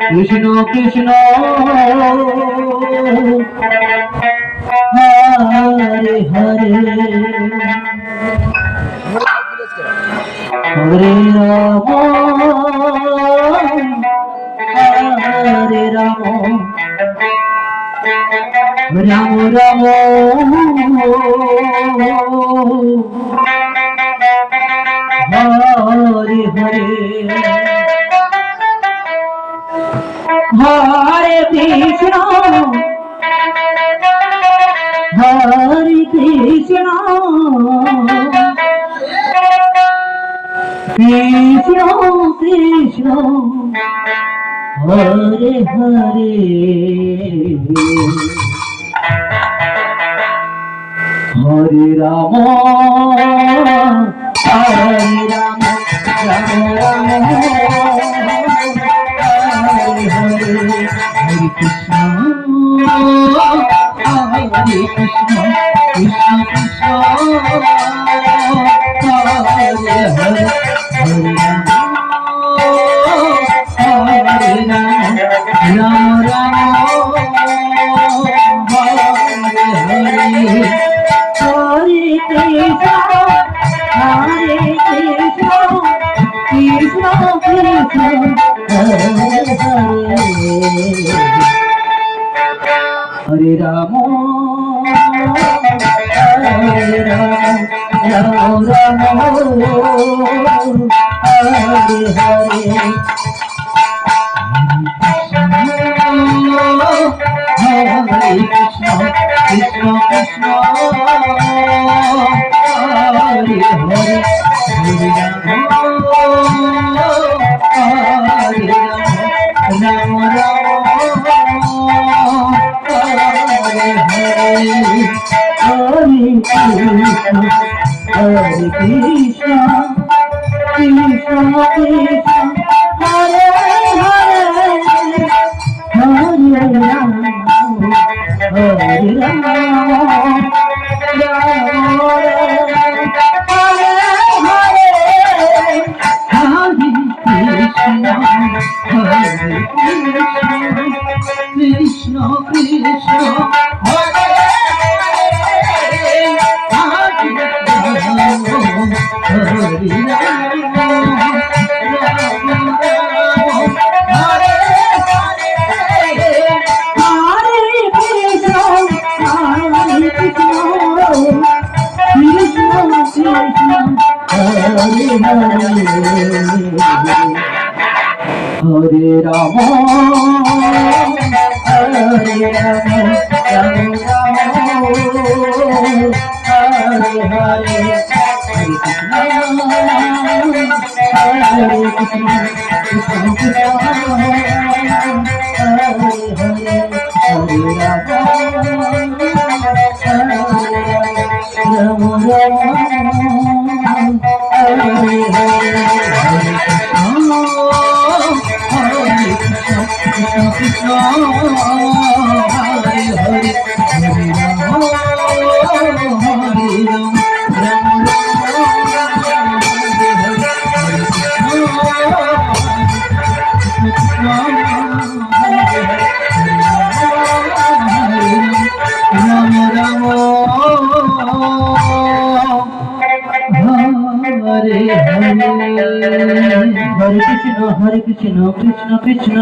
Krishna Krishna Hare Hare Hare Ram Hare Ram Ram Ram Hare Hare Hare Krishna Hare Krishna Krishna Krishna Hare Hare Hare Ram Hare Ram Ram Ram Hare Hare Hare Krishna Hare Krishna Krishna Krishna Hare Hare Hare Ram Hare Ram Ram Ram Hare Hare Hare Krishna Hare Krishna Krishna Krishna Hare Hare Hare Ram Hare Ram Ram Ram Hare Hare Hare Krishna Krishna Krishna Hare Hare Hare Ram Hare Ram Ram Ram Hare Hare Hare Krishna Hare Krishna Krishna Krishna Hare Hare Hare Ram Hare Ram Krishna Krishna Hare Hare Ram Hare Ram Ram Ram Hare Hare Hare Krishna Krishna Krishna Hare Hare Hare Ram Ram Ram Hare Hare Krishna Hare Hare Hare Ram Hare Ram Ram Ram Hare Hare Hare Krishna Krishna Krishna